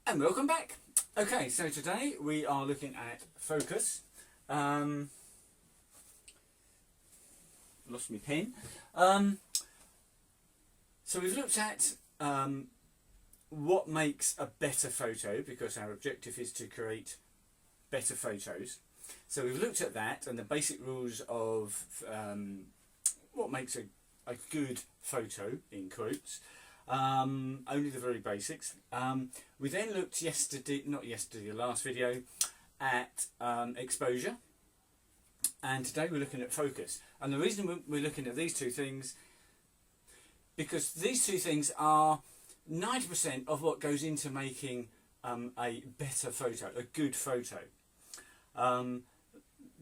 And welcome back. Okay, so today we are looking at focus. Lost my pen. So we've looked at what makes a better photo, because our objective is to create better photos. So we've looked at that and the basic rules of what makes a good photo, in quotes. Only the very basics. We then looked the last video, at exposure, and today we're looking at focus. And the reason we're looking at these two things, because these two things are 90% of what goes into making a better photo, a good photo.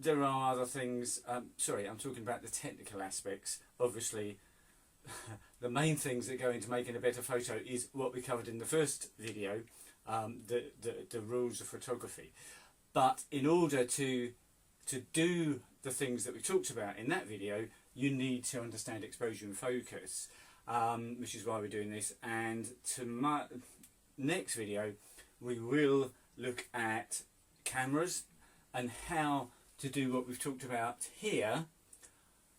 There are other things, sorry, I'm talking about the technical aspects. Obviously, the main things that go into making a better photo is what we covered in the first video, the rules of photography. But in order to do the things that we talked about in that video, you need to understand exposure and focus, which is why we're doing this. And to my next video, we will look at cameras and how to do what we've talked about here,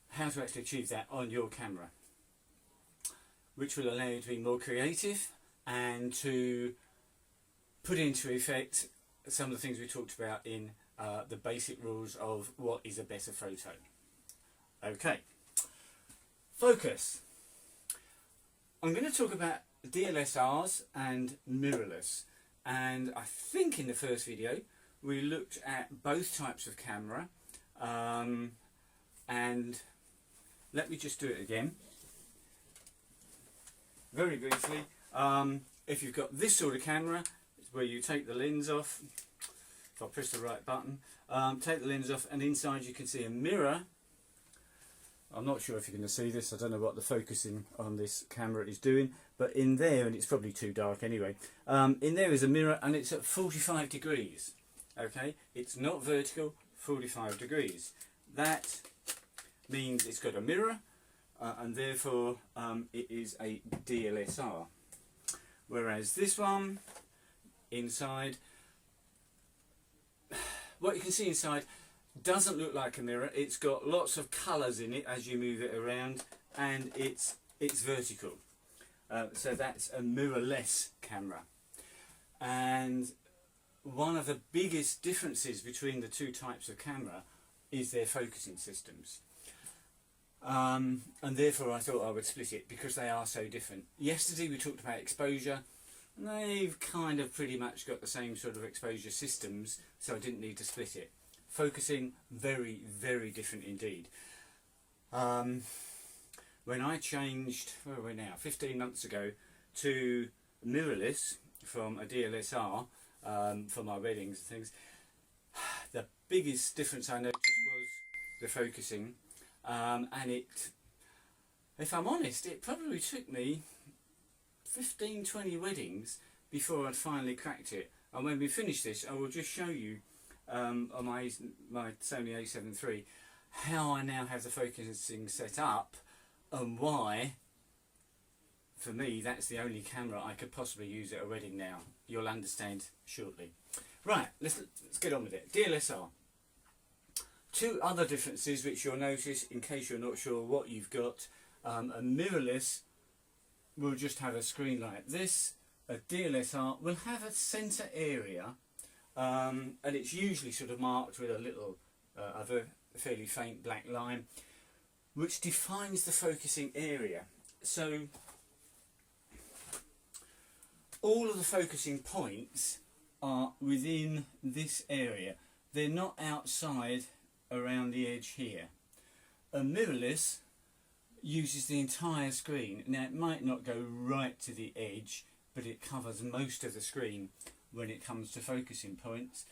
how to actually achieve that on your camera, which will allow you to be more creative and to put into effect some of the things we talked about in the basic rules of what is a better photo. Okay, focus. I'm going to talk about DSLRs and mirrorless, and I think in the first video we looked at both types of camera, and let me just do it again. Very briefly, if you've got this sort of camera, it's where you take the lens off. If I press the right button, take the lens off, and inside you can see a mirror. I'm not sure if you're going to see this, I don't know what the focusing on this camera is doing, but in there, and it's probably too dark anyway, in there is a mirror and it's at 45 degrees. Okay, it's not vertical, 45 degrees. That means it's got a mirror, and therefore it is a DSLR. Whereas this one, inside, what you can see inside doesn't look like a mirror. It's got lots of colours in it as you move it around, and it's vertical. So that's a mirrorless camera. And one of the biggest differences between the two types of camera is their focusing systems. And therefore I thought I would split it because they are so different. Yesterday we talked about exposure. They've kind of pretty much got the same sort of exposure systems, so I didn't need to split it. Focusing, very, very different indeed. When I changed, where are we now, 15 months ago, to mirrorless from a DSLR for my weddings and things, the biggest difference I noticed was the focusing. And it, if I'm honest, it probably took me 15-20 weddings before I'd finally cracked it. And when we finish this, I will just show you on my Sony A7 III how I now have the focusing set up, and why, for me, that's the only camera I could possibly use at a wedding now. You'll understand shortly. Right, let's get on with it. DSLR. Two other differences which you'll notice in case you're not sure what you've got. A mirrorless will just have a screen like this. A DSLR will have a centre area, and it's usually sort of marked with a little, a fairly faint black line, which defines the focusing area. So all of the focusing points are within this area. They're not outside around the edge here. A mirrorless uses the entire screen. Now it might not go right to the edge, but it covers most of the screen when it comes to focusing points.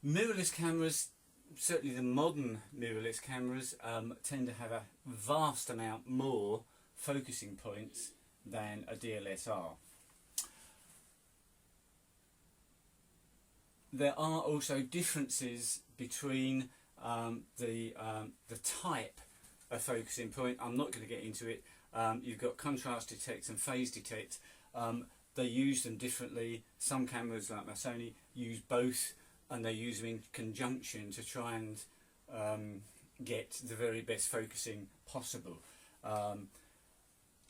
Mirrorless cameras, certainly the modern mirrorless cameras, tend to have a vast amount more focusing points than a DSLR. There are also differences between the type of focusing point. I'm not going to get into it. You've got contrast detect and phase detect. they use them differently. Some cameras like my Sony use both, and they use them in conjunction to try and get the very best focusing possible.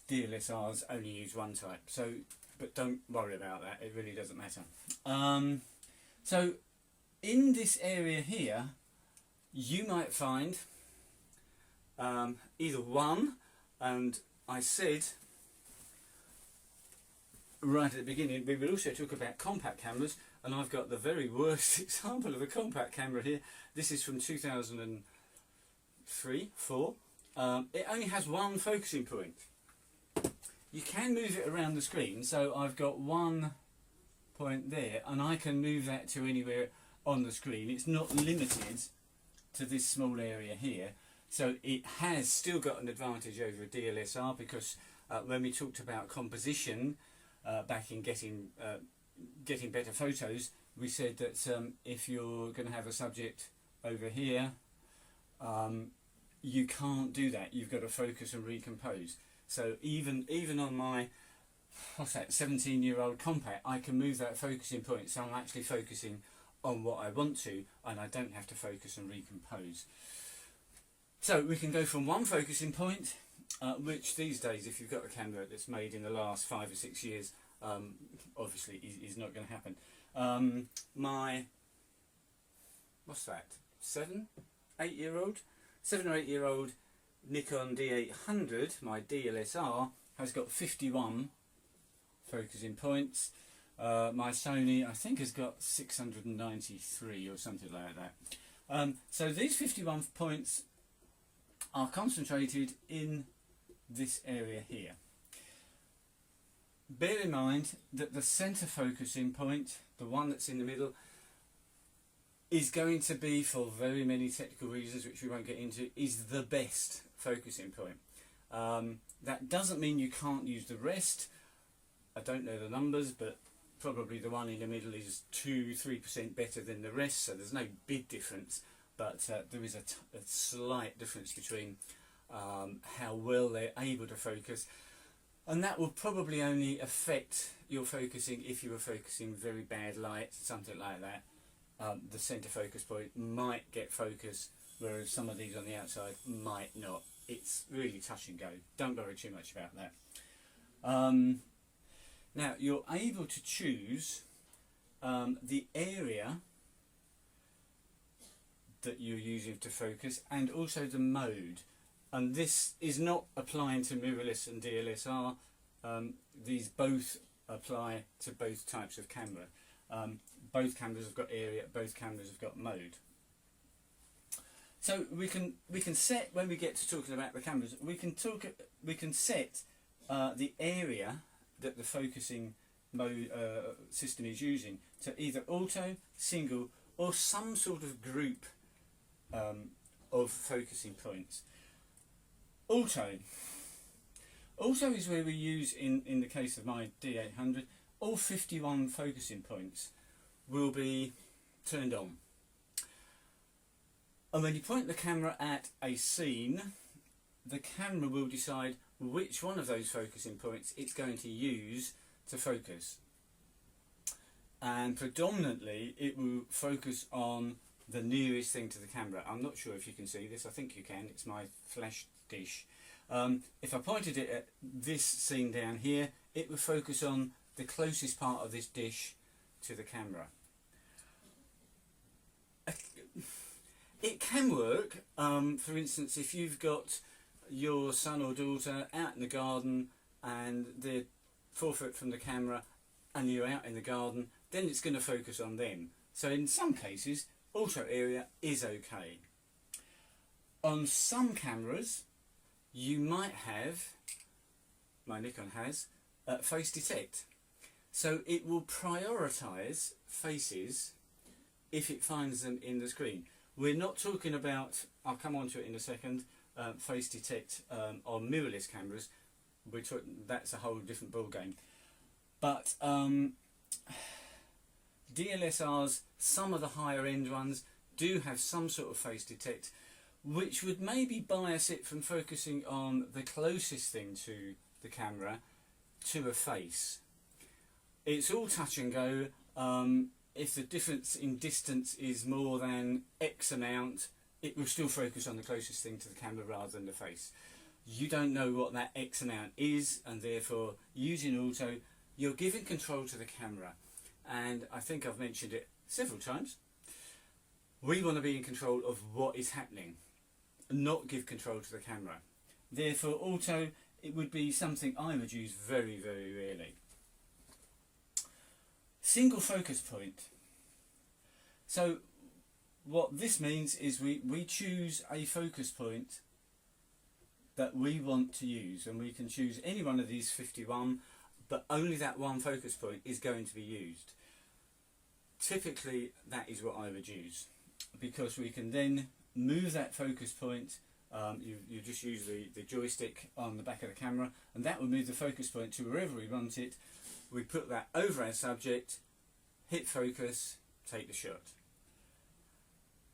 DLSRs only use one type, so but don't worry about that, it really doesn't matter. So in this area here you might find either one, and I said right at the beginning we will also talk about compact cameras, and I've got the very worst example of a compact camera here. This is from 2003-4. It only has one focusing point. You can move it around the screen, so I've got one point there and I can move that to anywhere on the screen. It's not limited to this small area here, so it has still got an advantage over a DLSR, because when we talked about composition back in getting better photos, we said that if you're going to have a subject over here, you can't do that. You've got to focus and recompose. So even on my, what's that, 17-year-old compact, I can move that focusing point, so I'm actually focusing on what I want to, and I don't have to focus and recompose. So we can go from one focusing point, which these days, if you've got a camera that's made in the last 5 or 6 years, obviously is not going to happen. My, what's that, 7 or 8 year old Nikon D800, my DLSR, has got 51 focusing points. My Sony, I think, has got 693 or something like that. So these 51 points are concentrated in this area here. Bear in mind that the centre focusing point, the one that's in the middle, is going to be, for very many technical reasons which we won't get into, is the best focusing point. That doesn't mean you can't use the rest. I don't know the numbers, but probably the one in the middle is 2-3% better than the rest, so there's no big difference, but there is a slight difference between how well they're able to focus, and that will probably only affect your focusing if you were focusing very bad light, something like that. The centre focus point might get focus, whereas some of these on the outside might not. It's really touch and go. Don't worry too much about that. Now you're able to choose the area that you're using to focus, and also the mode. And this is not applying to mirrorless and DLSR. These both apply to both types of camera. Both cameras have got area, both cameras have got mode. So we can set, when we get to talking about the cameras, we can set the area that the focusing mode system is using to either auto, single, or some sort of group of focusing points. Auto is where we use, in the case of my D800, all 51 focusing points will be turned on. And when you point the camera at a scene, the camera will decide which one of those focusing points it's going to use to focus. And predominantly it will focus on the nearest thing to the camera. I'm not sure if you can see this, I think you can, it's my flash dish. If I pointed it at this scene down here, it would focus on the closest part of this dish to the camera. It can work, for instance, if you've got your son or daughter out in the garden and they're 4 foot from the camera and you're out in the garden, then it's going to focus on them. So in some cases, auto area is okay. On some cameras, you might have, my Nikon has, face detect. So it will prioritise faces if it finds them in the screen. We're not talking about, I'll come on to it in a second, face detect on mirrorless cameras. That's a whole different ball game. But DLSRs, some of the higher end ones, do have some sort of face detect, which would maybe bias it from focusing on the closest thing to the camera to a face. it's all touch and go. If the difference in distance is more than X amount, it will still focus on the closest thing to the camera rather than the face. You don't know what that X amount is, and therefore using auto, you're giving control to the camera. And I think I've mentioned it several times. We want to be in control of what is happening, not give control to the camera. Therefore auto, it would be something I would use very, very rarely. Single focus point. So what this means is we choose a focus point that we want to use, and we can choose any one of these 51, but only that one focus point is going to be used. Typically that is what I would use, because we can then move that focus point. You just use the joystick on the back of the camera, and that will move the focus point to wherever we want it. We put that over our subject, hit focus, take the shot.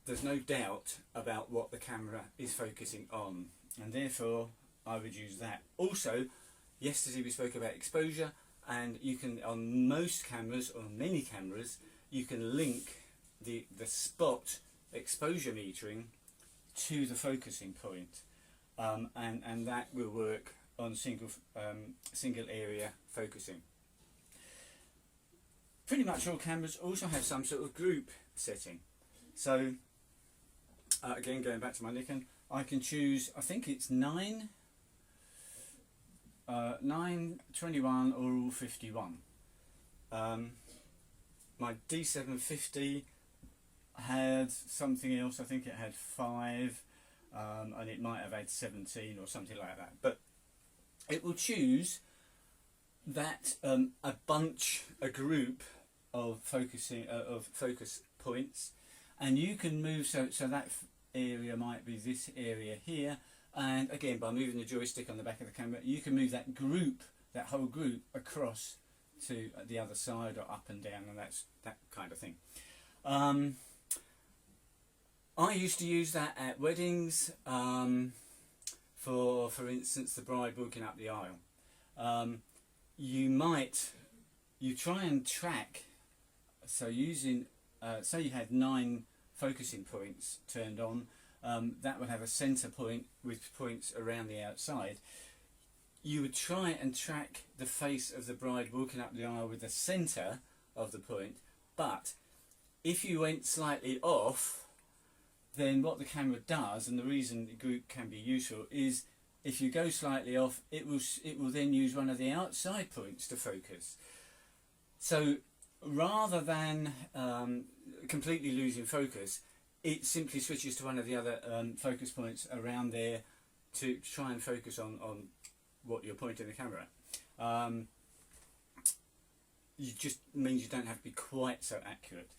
There's no doubt about what the camera is focusing on, and therefore I would use that. Also, yesterday we spoke about exposure, and you can, on most cameras, or many cameras, you can link the spot exposure metering to the focusing point, and that will work on single area focusing. Pretty much all cameras also have some sort of group setting. So again, going back to my Nikon, I can choose, I think it's 9, 9, 21 or all 51. My D750 had something else, I think it had 5, and it might have had 17 or something like that, but it will choose that a group of focus points, and you can move, so that area might be this area here, and again by moving the joystick on the back of the camera you can move that whole group across to the other side or up and down, and that's that kind of thing. I used to use that at weddings, for instance the bride walking up the aisle. You try and track, so using say you had 9 focusing points turned on, that would have a centre point with points around the outside. You would try and track the face of the bride walking up the aisle with the centre of the point, but if you went slightly off, then what the camera does, and the reason the group can be useful, is if you go slightly off, it will then use one of the outside points to focus. So rather than completely losing focus, it simply switches to one of the other focus points around there to try and focus on what you're pointing the camera at. It just means you don't have to be quite so accurate.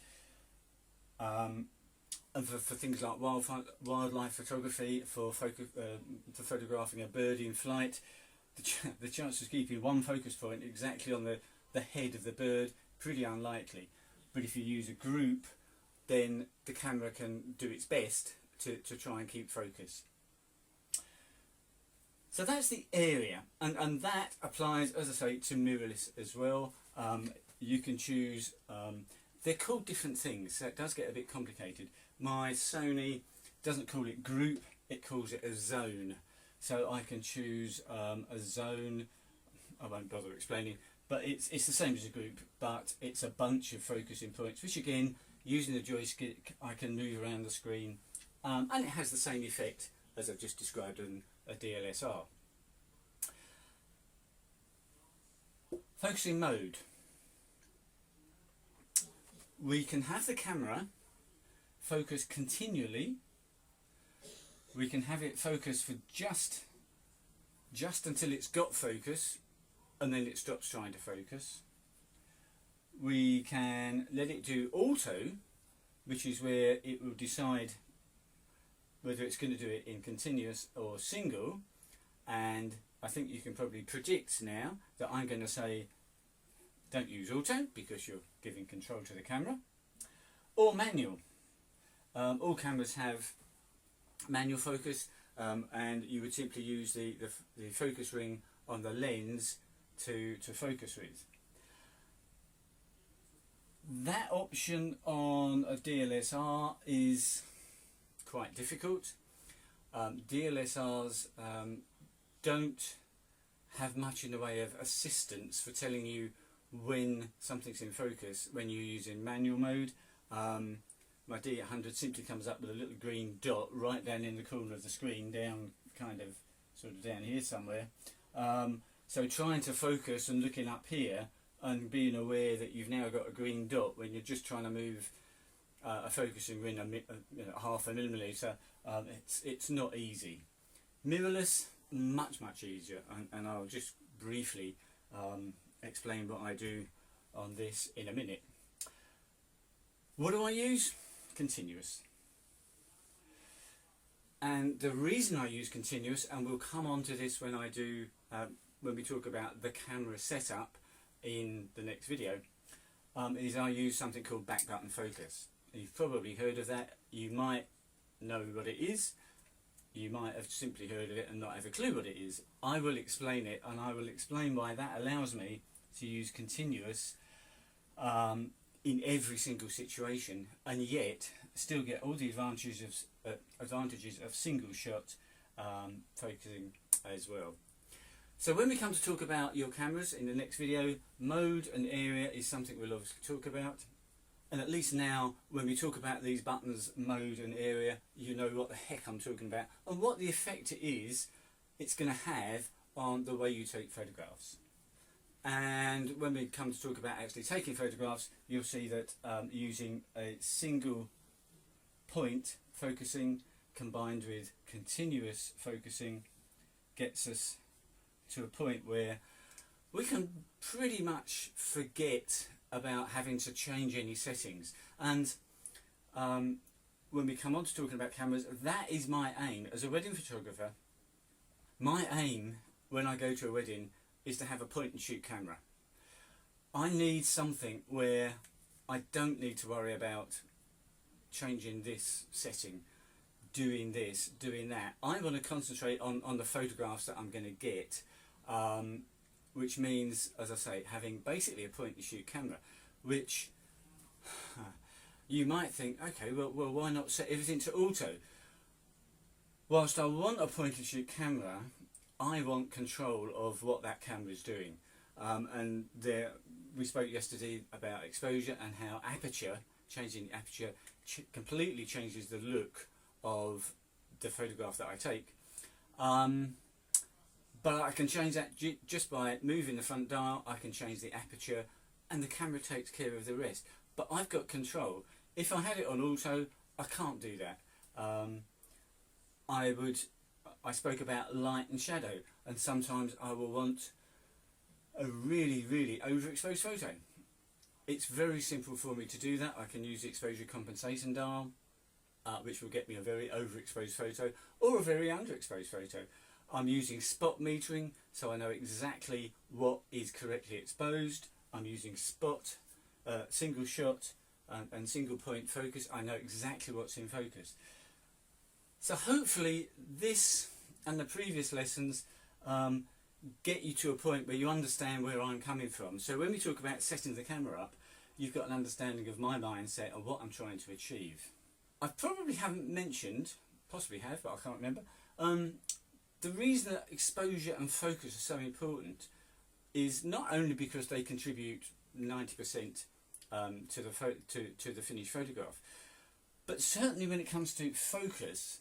And for things like wildlife photography, for photographing a bird in flight, the chance of keeping one focus point exactly on the head of the bird, pretty unlikely. But if you use a group, then the camera can do its best to try and keep focus. So that's the area, and that applies, as I say, to mirrorless as well. You can choose, they're called different things, so it does get a bit complicated. My Sony doesn't call it group, it calls it a zone. So I can choose a zone, I won't bother explaining, but it's the same as a group, but it's a bunch of focusing points, which again, using the joystick, I can move around the screen, and it has the same effect as I've just described in a DLSR. Focusing mode. We can have the camera focus continually. We can have it focus for just until it's got focus, and then it stops trying to focus. We can let it do auto, which is where it will decide whether it's going to do it in continuous or single, and I think you can probably predict now that I'm going to say don't use auto because you're giving control to the camera, or manual. All cameras have manual focus, and you would simply use the focus ring on the lens to focus with. That option on a DLSR is quite difficult. DLSRs don't have much in the way of assistance for telling you when something's in focus when you're using manual mode. My D800 simply comes up with a little green dot right down in the corner of the screen, down kind of sort of down here somewhere. So trying to focus and looking up here and being aware that you've now got a green dot when you're just trying to move a focusing ring half a millimetre, it's not easy. Mirrorless, much easier, and I'll just briefly explain what I do on this in a minute. What do I use? Continuous. And the reason I use continuous, and we'll come on to this when I do when we talk about the camera setup in the next video, is I use something called back button focus. You've probably heard of that. You might know what it is. You might have simply heard of it and not have a clue what it is. I will explain it, and I will explain why that allows me to use continuous in every single situation, and yet still get all the advantages of single shot focusing as well. So when we come to talk about your cameras in the next video, mode and area is something we'll obviously talk about. And at least now, when we talk about these buttons, mode and area, you know what the heck I'm talking about and what the effect it's going to have on the way you take photographs. And when we come to talk about actually taking photographs, you'll see that using a single point focusing combined with continuous focusing gets us to a point where we can pretty much forget about having to change any settings. And when we come on to talking about cameras, that is my aim as a wedding photographer. My aim when I go to a wedding is to have a point and shoot camera. I need something where I don't need to worry about changing this setting, doing this, doing that. I want to concentrate on the photographs that I'm going to get, which means, as I say, having basically a point and shoot camera, which you might think, okay, well why not set everything to auto? Whilst I want a point and shoot camera, I want control of what that camera is doing. And we spoke yesterday about exposure and how aperture, changing the aperture completely changes the look of the photograph that I take. But I can change that just by moving the front dial. I can change the aperture and the camera takes care of the rest. But I've got control. If I had it on auto, I can't do that. I spoke about light and shadow, and sometimes I will want a really overexposed photo. It's very simple for me to do that. I can use the exposure compensation dial, which will get me a very overexposed photo or a very underexposed photo. I'm using spot metering, so I know exactly what is correctly exposed. I'm using spot, single shot and single point focus. I know exactly what's in focus. So hopefully this and the previous lessons get you to a point where you understand where I'm coming from. So when we talk about setting the camera up, you've got an understanding of my mindset and what I'm trying to achieve. I probably haven't mentioned, possibly have, but I can't remember, the reason that exposure and focus are so important is not only because they contribute 90% to the finished photograph, but certainly when it comes to focus,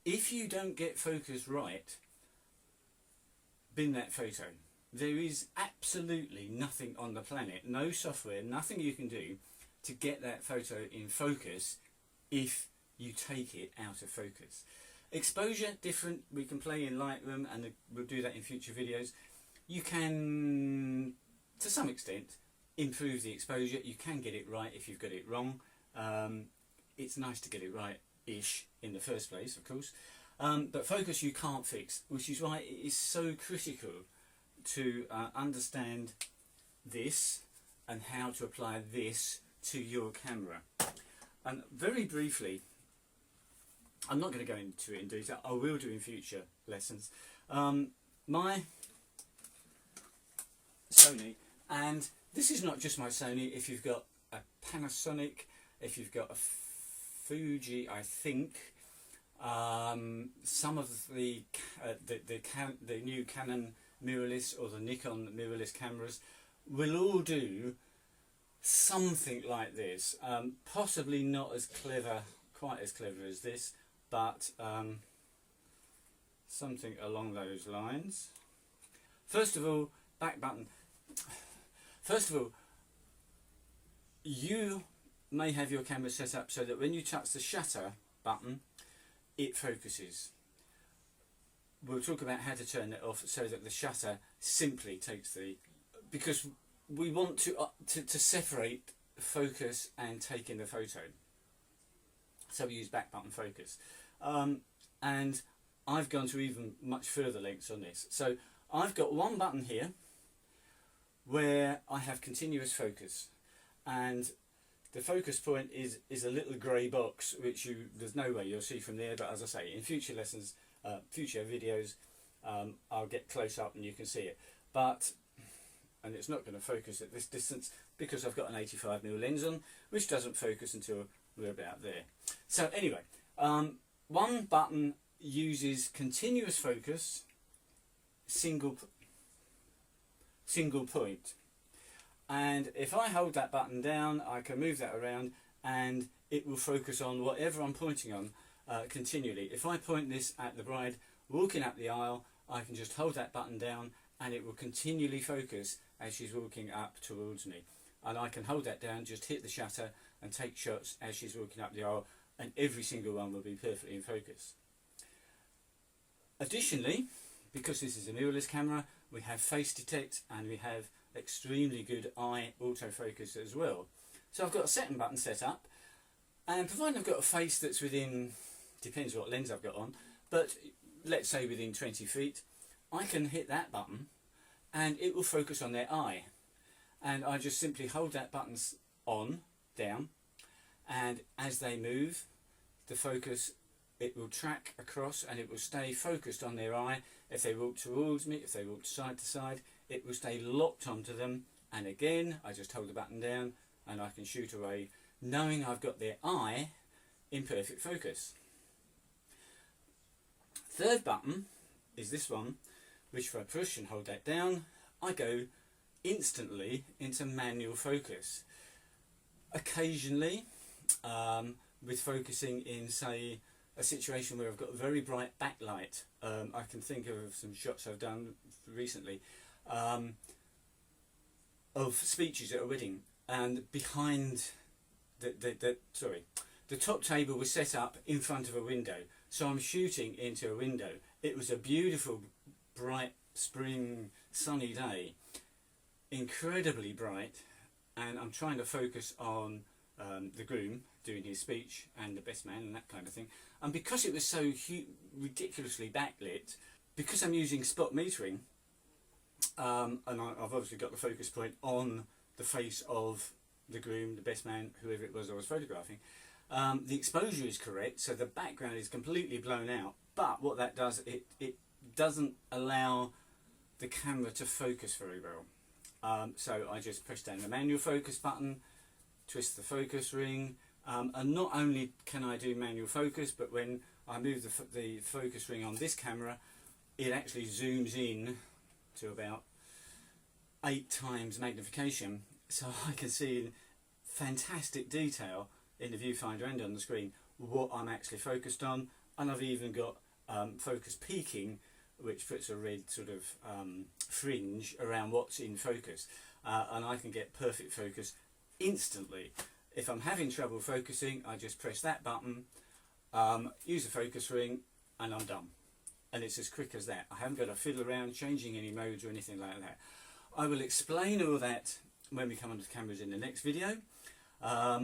if you don't get focus right, bin that photo. There is absolutely nothing on the planet, no software, nothing you can do to get that photo in focus if you take it out of focus. Exposure, different. We can play in Lightroom, and we'll do that in future videos. You can, to some extent, improve the exposure. You can get it right if you've got it wrong. It's nice to get it right-ish in the first place, of course. But focus you can't fix, which is why it is so critical to understand this and how to apply this to your camera. And very briefly, I'm not going to go into it in detail, I will do in future lessons. My Sony, and this is not just my Sony, if you've got a Panasonic, if you've got a Fuji, I think, some of the new Canon mirrorless or the Nikon mirrorless cameras will all do something like this. Possibly not as clever, quite as clever as this, but something along those lines. First of all, back button. First of all, you may have your camera set up so that when you touch the shutter button, it focuses. We'll talk about how to turn it off so that the shutter simply takes the, because we want to separate focus and take in the photo. So we use back button focus. And I've gone to even much further lengths on this. So I've got one button here where I have continuous focus, and the focus point is a little grey box which there's no way you'll see from there, but as I say, in future lessons, future videos, I'll get close up and you can see it. And it's not going to focus at this distance because I've got an 85mm lens on, which doesn't focus until we're about there. So anyway, one button uses continuous focus, single point, and if I hold that button down, I can move that around and it will focus on whatever I'm pointing on continually. If I point this at the bride walking up the aisle, I can just hold that button down and it will continually focus as she's walking up towards me. And I can hold that down, just hit the shutter and take shots as she's walking up the aisle, and every single one will be perfectly in focus. Additionally, because this is a mirrorless camera, we have face detect and we have extremely good eye autofocus as well. So I've got a second button set up, and provided I've got a face that's within, depends what lens I've got on, but let's say within 20 feet, I can hit that button and it will focus on their eye. And I just simply hold that button on, down, and as they move, the focus, it will track across and it will stay focused on their eye. If they walk towards me, if they walk side to side, it will stay locked onto them. And again, I just hold the button down and I can shoot away, knowing I've got their eye in perfect focus. Third button is this one, which if I push and hold that down, I go instantly into manual focus. Occasionally, with focusing in, say, a situation where I've got a very bright backlight, I can think of some shots I've done recently of speeches at a wedding, and behind the top table was set up in front of a window, so I'm shooting into a window. It was a beautiful bright spring sunny day, incredibly bright, and I'm trying to focus on the groom doing his speech and the best man and that kind of thing. And because it was so ridiculously backlit, because I'm using spot metering, and I've obviously got the focus point on the face of the groom, the best man, whoever it was I was photographing, the exposure is correct, so the background is completely blown out. But what that does, it doesn't allow the camera to focus very well. So I just press down the manual focus button, twist the focus ring, and not only can I do manual focus, but when I move the focus ring on this camera, it actually zooms in to about 8 times magnification, so I can see in fantastic detail in the viewfinder and on the screen what I'm actually focused on. And I've even got focus peaking, which puts a red sort of fringe around what's in focus, and I can get perfect focus instantly. If I'm having trouble focusing, I just press that button, use the focus ring, and I'm done. And it's as quick as that. I haven't got to fiddle around changing any modes or anything like that. I will explain all that when we come onto the cameras in the next video.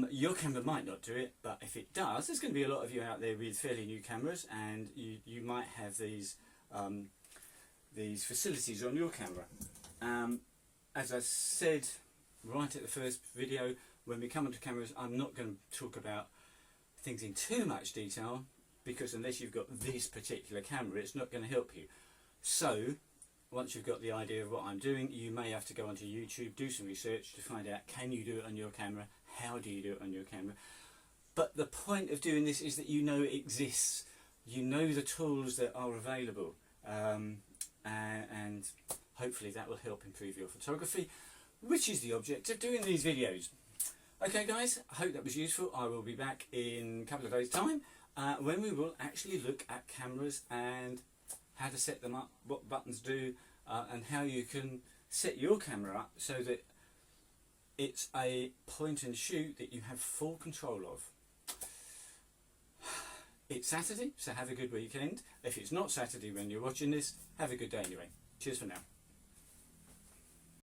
Your camera might not do it, but if it does, there's going to be a lot of you out there with fairly new cameras, and you might have these facilities on your camera. As I said right at the first video, when we come onto cameras, I'm not going to talk about things in too much detail, because unless you've got this particular camera, it's not going to help you. So once you've got the idea of what I'm doing, you may have to go onto YouTube, do some research to find out, can you do it on your camera, how do you do it on your camera. But the point of doing this is that you know it exists, you know the tools that are available, and hopefully that will help improve your photography, which is the object of doing these videos. Okay guys, I hope that was useful. I will be back in a couple of days time when we will actually look at cameras and how to set them up, what buttons do, and how you can set your camera up so that it's a point and shoot that you have full control of. It's Saturday, so have a good weekend. If it's not Saturday when you're watching this, have a good day anyway. Cheers for now.